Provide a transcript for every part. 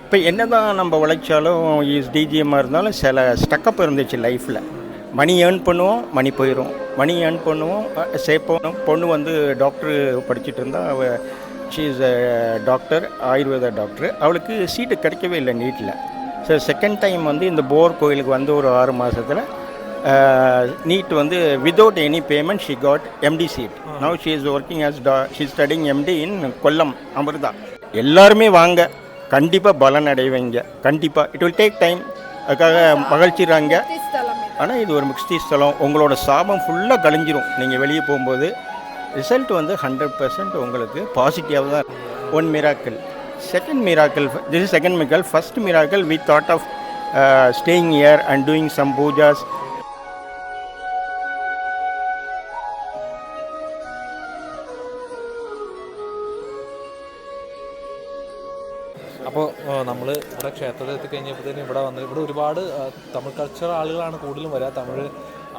இப்போ என்ன தான் நம்ம உழைச்சாலும் டிஜிஎம்மாக இருந்தாலும் சில ஸ்டக்கப் இருந்துச்சு லைஃப்பில். மணி ஏர்ன் பண்ணுவோம், மணி போயிடும். மணி ஏர்ன் பண்ணுவோம், சேர்ப்போம். பொண்ணு வந்து டாக்டரு படிச்சுட்டு இருந்தா. She is a doctor, Ayurveda doctor. அவளுக்கு சீட்டு கிடைக்கவே இல்லை நீட்டில். ஸோ செகண்ட் டைம் வந்து இந்த போர் கோயிலுக்கு வந்து ஒரு 6 மாதத்தில் நீட் வந்து without any payment she got MD seat. Now she is working as she studying MD in Kollam, Amrita. எல்லாருமே வாங்க, கண்டிப்பாக பலன் அடைவீங்க. கண்டிப்பாக இட் வில் டேக் டைம். அதுக்காக மகிழ்ச்சிறாங்க. ஆனால் இது ஒரு முக்தி ஸ்தலம். உங்களோட சாபம் ஃபுல்லாக கழிஞ்சிரும். நீங்கள் வெளியே போகும்போது ரிசல்ட் வந்து 100% உங்களுக்கு பாசிட்டிவாக தான். One miracle. Second miracle, this is second miracle. First miracle we thought of staying here and doing some pujas. അപ്പോൾ നമ്മൾ ഇവിടെ ക്ഷേത്രത്തിൽ എത്തിക്കഴിഞ്ഞപ്പോഴത്തേനും ഇവിടെ ഒരുപാട് തമിഴ് കൾച്ചർ ആളുകളാണ് കൂടുതലും വരിക. തമിഴ്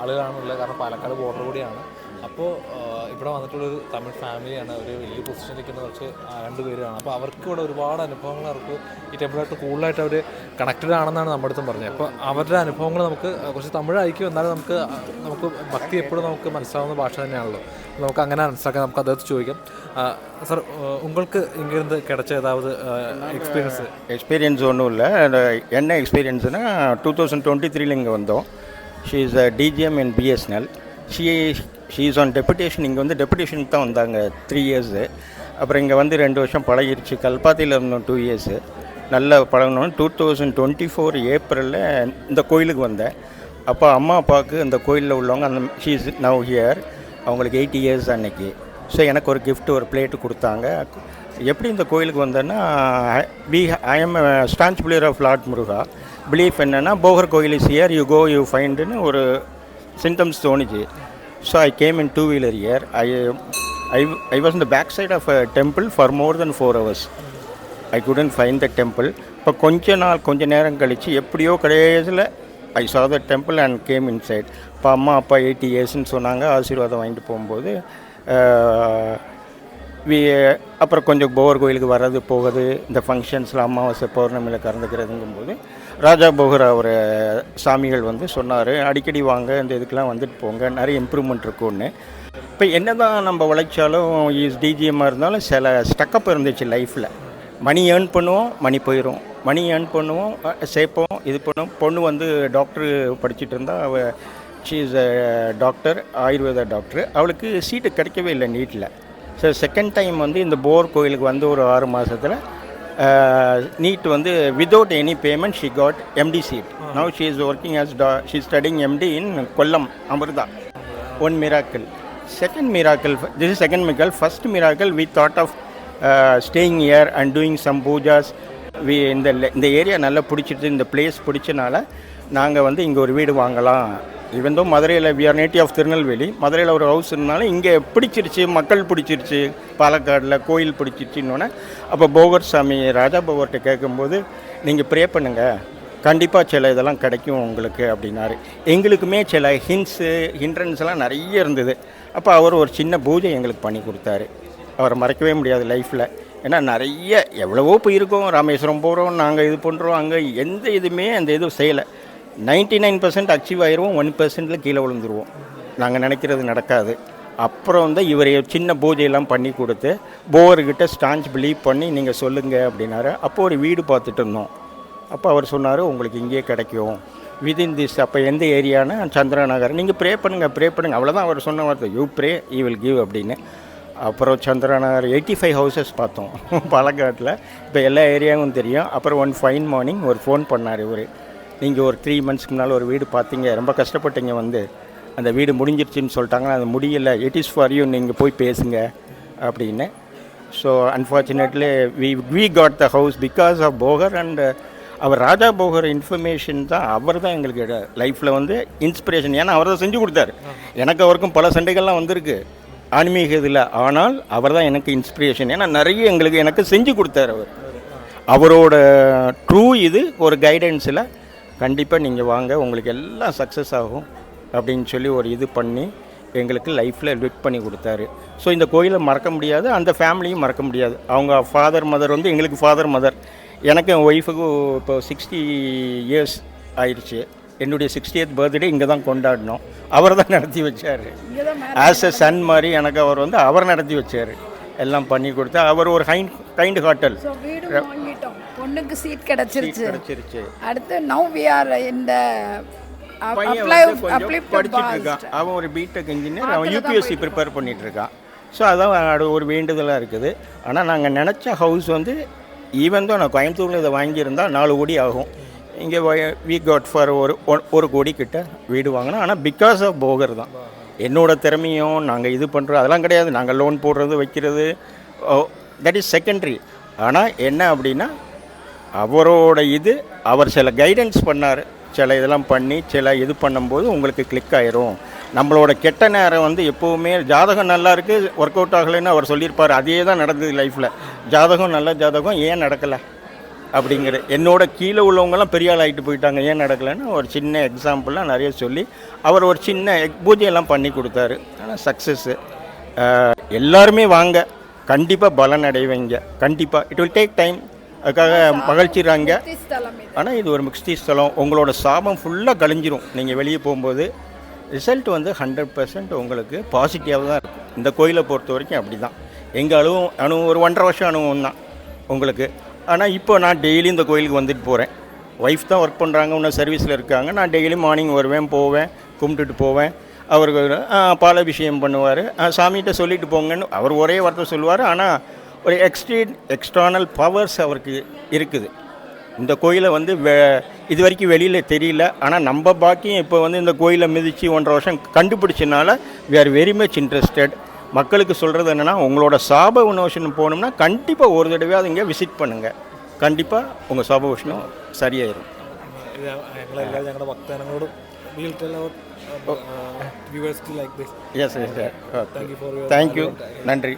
ആളുകളാണുള്ളത്, കാരണം പാലക്കാട് ബോർഡർ കൂടിയാണ്. അപ്പോൾ ഇവിടെ വന്നിട്ടുള്ളൊരു തമിഴ് ഫാമിലിയാണ്. ഒരു വലിയ പൊസിഷനിലിരിക്കുന്ന കുറച്ച് 2 പേരാണ്. അപ്പോൾ അവർക്ക് ഇവിടെ ഒരുപാട് അനുഭവങ്ങൾ, അവർക്ക് ഈ ടെമ്പിളായിട്ട് കൂടുതലായിട്ട് അവർ കണക്റ്റഡ് ആണെന്നാണ് നമ്മുടെ അടുത്തും പറഞ്ഞത്. അപ്പോൾ അവരുടെ അനുഭവങ്ങൾ നമുക്ക് കുറച്ച് തമിഴായിരിക്കും, എന്നാലും നമുക്ക് ഭക്തി എപ്പോഴും നമുക്ക് മനസ്സിലാവുന്ന ഭാഷ തന്നെയാണല്ലോ. നമുക്ക് അങ്ങനെ മനസ്സിലാക്കാൻ നമുക്ക് അദ്ദേഹത്തെ ചോദിക്കാം. சார், உங்களுக்கு இங்கேருந்து கிடைச்ச ஏதாவது எக்ஸ்பீரியன்ஸ் ஒன்றும் இல்லை. என்ன எக்ஸ்பீரியன்ஸுனா 2023 இங்கே வந்தோம். She is a DGM in BSNL. She is on deputation. இங்கே வந்து டெபுடேஷனுக்கு தான் வந்தாங்க 3 இயர்ஸு. அப்புறம் இங்கே வந்து 2 வருஷம் பழகிருச்சு. கல்பாத்தியில் இருந்தோம் 2 இயர்ஸு. நல்லா பழகணும். 2024 ஏப்ரலில் இந்த கோயிலுக்கு வந்தேன். அப்போ அம்மா அப்பாவுக்கு இந்த கோயிலில் உள்ளவங்க அந்த ஷீ இஸ் நவ் ஹியர். அவங்களுக்கு 80 இயர்ஸ் அன்னைக்கு. ஸோ எனக்கு ஒரு கிஃப்ட், ஒரு பிளேட்டு கொடுத்தாங்க. எப்படி இந்த கோயிலுக்கு வந்தேன்னா, I am staunch player of Lord Muruga. Belief என்னென்னா, போகர் கோயில் is here, you go you ஃபைண்டுன்னு ஒரு சிம்டம்ஸ் தோணுச்சு. So I came in 2-wheeler here. I was in the back side of a temple for more than 4 hours. I couldn't find the temple. இப்போ கொஞ்ச நேரம் கழித்து எப்படியோ கடைசியில் ஐ saw the temple and came inside. இப்போ அம்மா அப்பா 80 இயர்ஸ்ன்னு சொன்னாங்க. ஆசீர்வாதம் வாங்கிட்டு போகும்போது அப்புறம் கொஞ்சம் போகர் கோயிலுக்கு வர்றது போகுது. இந்த ஃபங்க்ஷன்ஸில் அமாவாசை பௌர்ணமியில் கலந்துக்கிறதுங்கும்போது ராஜா போகர் அவர் சாமிகள் வந்து சொன்னார், அடிக்கடி வாங்க, இந்த இதுக்கெலாம் வந்துட்டு போங்க, நிறைய இம்ப்ரூவ்மெண்ட் இருக்குன்னு. இப்போ என்ன தான் நம்ம உழைச்சாலும் டிஜிஎம்மாக இருந்தாலும் சில ஸ்டக்கப் இருந்துச்சு லைஃப்பில். மணி ஏர்ன் பண்ணுவோம், மணி போயிடும். மணி ஏர்ன் பண்ணுவோம், சேர்ப்போம், இது பண்ணுவோம். பொண்ணு வந்து டாக்டரு படிச்சுட்டு இருந்தா. She is a doctor, Ayurveda doctor. அவளுக்கு சீட்டு கிடைக்கவே இல்லை நீட்டில். ஸோ செகண்ட் டைம் வந்து இந்த போர் கோயிலுக்கு வந்து ஒரு 6 மாதத்தில் நீட் வந்து without any payment she got MD seat. Now she is working as she studying MD in Kollam, Amrita. One miracle. Second miracle, this is second miracle. First miracle we thought of staying here and doing some pujas. இந்த area நல்லா பிடிச்சிட்டு, இந்த place பிடிச்சனால நாங்கள் வந்து இங்கே ஒரு வீடு வாங்கலாம். ஈவன் தோ மதுரையில் we are native of Tirunelveli. மதுரையில் ஒரு ஹவுஸ் இருந்தாலும் இங்கே பிடிச்சிருச்சு, மக்கள் பிடிச்சிருச்சு, பாலக்காடில் கோயில் பிடிச்சிருச்சுன்னொன்னே அப்போ போகர் சாமி ராஜா போகர்கிட்ட கேட்கும்போது, நீங்கள் ப்ரே பண்ணுங்கள், கண்டிப்பாக சில இதெல்லாம் கிடைக்கும் உங்களுக்கு அப்படின்னாரு. எங்களுக்குமே சில ஹிண்ட்ரன்ஸ்லாம் நிறைய இருந்தது. அப்போ அவர் ஒரு சின்ன பூஜை எங்களுக்கு பண்ணி கொடுத்தாரு. அவரை மறக்கவே முடியாது லைஃப்பில். ஏன்னா நிறைய எவ்வளவோ போயிருக்கோம், ராமேஸ்வரம் போகிறோம், நாங்கள் இது பண்ணுறோம், அங்கே எந்த இதுவுமே அந்த இதுவும் செய்யலை. 99% அச்சீவ் ஆயிடுவோம், 1%ல் கீழே விழுந்துருவோம். நாங்கள் நினைக்கிறது நடக்காது. அப்புறம் வந்து இவர் சின்ன பூஜையெல்லாம் பண்ணி கொடுத்து போர்கிட்ட ஸ்டான்ச் பிலீவ் பண்ணி நீங்கள் சொல்லுங்கள் அப்படின்னாரு. அப்போ ஒரு வீடு பார்த்துட்டு இருந்தோம். அப்போ அவர் சொன்னார், உங்களுக்கு இங்கேயே கிடைக்கும் விதின் திஸ். அப்போ எந்த ஏரியானா சந்திரா நகர். நீங்கள் ப்ரே பண்ணுங்கள். அவ்வளோதான் அவர் சொன்ன வார்த்தை, you pray he will give அப்படின்னு. அப்புறம் சந்திரா நகர் 85 ஹவுசஸ் பார்த்தோம் பாலக்காட்டில். இப்போ எல்லா ஏரியாவும் தெரியும். அப்புறம் ஒன் ஃபைன் மார்னிங் ஒரு ஃபோன் பண்ணார் இவர், நீங்கள் ஒரு 3 மந்த்ஸ்க்கு முன்னால் ஒரு வீடு பார்த்தீங்க, ரொம்ப கஷ்டப்பட்டீங்க, வந்து அந்த வீடு முடிஞ்சிருச்சுன்னு சொல்லிட்டாங்க, அது முடியலை, இட் இஸ் ஃபார் யூ, நீங்கள் போய் பேசுங்க அப்படின்னு. So unfortunately we got the house because of Bhogar and அவர் ராஜா போகர் இன்ஃபர்மேஷன் தான். அவர் தான் எங்களுக்கு லைஃப்பில் வந்து இன்ஸ்பிரேஷன். ஏன்னா அவர் தான் செஞ்சு கொடுத்தாரு. எனக்கு அவருக்கும் பல சண்டைகள்லாம் வந்திருக்கு ஆன்மீக இதில். ஆனால் அவர் தான் எனக்கு இன்ஸ்பிரேஷன். ஏன்னா நிறைய எனக்கு செஞ்சு கொடுத்தாரு அவர். அவரோட ட்ரூ இது ஒரு கைடன்ஸில் கண்டிப்பாக நீங்கள் வாங்க, உங்களுக்கு எல்லாம் சக்ஸஸ் ஆகும் அப்படின்னு சொல்லி ஒரு இது பண்ணி எங்களுக்கு லைஃப்பில் லிட் பண்ணி கொடுத்தாரு. ஸோ இந்த கோயிலை மறக்க முடியாது, அந்த ஃபேமிலியும் மறக்க முடியாது. அவங்க ஃபாதர் மதர் வந்து எங்களுக்கு ஃபாதர் மதர். எனக்கு என் ஒய்ஃபுக்கும் இப்போ 60 இயர்ஸ் ஆயிடுச்சு. என்னுடைய 60th பர்த்டே இங்கே தான் கொண்டாடினோம். அவர் தான் நடத்தி வச்சார். ஆஸ் எ சன் மாதிரி எனக்கு அவர் வந்து அவர் நடத்தி வச்சார். எல்லாம் பண்ணி கொடுத்தா அவர் ஒரு கைண்ட் ஹார்ட்டல். ஸோ வீடு வாங்கிட்டோம், பொண்ணுக்கு சீட் கிடச்சிருச்சு. கிடச்சிருச்சு. அடுத்து நவ் வி ஆர் இந்த பையன் வந்து கொஞ்சம் படிச்சுட்டு இருக்கான். அவன் ஒரு பிடெக் இன்ஜினியர், அவன் யூபிஎஸ்சி ப்ரிப்பேர் பண்ணிட்டு இருக்கான். ஸோ அதான் அது ஒரு வேண்டுதலாக இருக்குது. ஆனால் நாங்கள் நினச்ச ஹவுஸ் வந்து ஈவன் தான் நான் கோயம்புத்தூரில் இதை வாங்கியிருந்தால் 4 கோடி ஆகும். இங்கே வி காட் ஃபார் ஒரு கோடி கிட்ட வீடு வாங்கினோம். ஆனால் பிகாஸ் ஆஃப் போகர் தான். என்னோட திறமையும் நாங்கள் இது பண்ணுறோம் அதெல்லாம் கிடையாது. நாங்கள் லோன் போடுறது வைக்கிறது தட் இஸ் செகண்டரி. ஆனால் என்ன அப்படின்னா அவரோட அவர் சில கைடன்ஸ் பண்ணார். சில இதெல்லாம் பண்ணி சில இது பண்ணும்போது உங்களுக்கு கிளிக் ஆயிரும். நம்மளோட கெட்ட நேரம் வந்து எப்போவுமே ஜாதகம் நல்லா இருக்குது ஒர்க் அவுட் ஆகலைன்னு அவர் சொல்லியிருப்பார். அதே தான் நடந்தது லைஃப்பில். ஜாதகம் நல்ல ஜாதகம் ஏன் நடக்கலை அப்படிங்கிற என்னோட கீழே உள்ளவங்கலாம் பெரிய ஆள் ஆகிட்டு போயிட்டாங்க, ஏன் நடக்கலைன்னு ஒரு சின்ன எக்ஸாம்பிள்லாம் நிறைய சொல்லி அவர் ஒரு சின்ன பூஜையெல்லாம் பண்ணி கொடுத்தாரு. ஆனால் சக்ஸஸ்ஸு. எல்லாருமே வாங்க, கண்டிப்பாக பலன் அடைவீங்க. கண்டிப்பாக இட் வில் டேக் டைம். அதுக்காக மகிழ்ச்சிறாங்க. ஆனால் இது ஒரு முக்தி ஸ்தலம். உங்களோட சாபம் ஃபுல்லாக கழிஞ்சிரும். நீங்கள் வெளியே போகும்போது ரிசல்ட் வந்து 100% உங்களுக்கு பாசிட்டிவாக தான் இருக்கும். இந்த கோயிலை பொறுத்த வரைக்கும் அப்படி தான். எங்கள் அனுபவம் ஒரு 1.5 வருஷம் அனுபவம் தான் உங்களுக்கு. ஆனால் இப்போ நான் டெய்லி இந்த கோயிலுக்கு வந்துட்டு போகிறேன். ஒய்ஃப் தான் ஒர்க் பண்ணுறாங்க, இன்னும் சர்வீஸில் இருக்காங்க. நான் டெய்லி மார்னிங் வருவேன், போவேன், கும்பிட்டுட்டு போவேன். அவருக்கு பாலாபிஷேகம் பண்ணுவார். சாமிகிட்ட சொல்லிட்டு போங்கன்னு அவர் ஒரே வார்த்தை சொல்லுவார். ஆனால் ஒரு எக்ஸ்டர்னல் பவர்ஸ் அவருக்கு இருக்குது. இந்த கோயிலை வந்து இது வரைக்கும் வெளியில் தெரியல. ஆனால் நம்ம பாக்கியும் இப்போ வந்து இந்த கோயிலை மிதித்து 1.5 வருஷம் கண்டுபிடிச்சனால we are very much interested. மக்களுக்கு சொல்கிறது என்னென்னா, உங்களோட சாப விமோசனம் போகணும்னா கண்டிப்பாக ஒரு தடவையாவது இங்கே விசிட் பண்ணுங்கள். கண்டிப்பாக உங்கள் சாப விமோசனம் சரியாயிடும். ഞങ്ങളുടെ ഭക്തജനങ്ങളോടും எஸ் சார். தேங்க்யூ. நன்றி.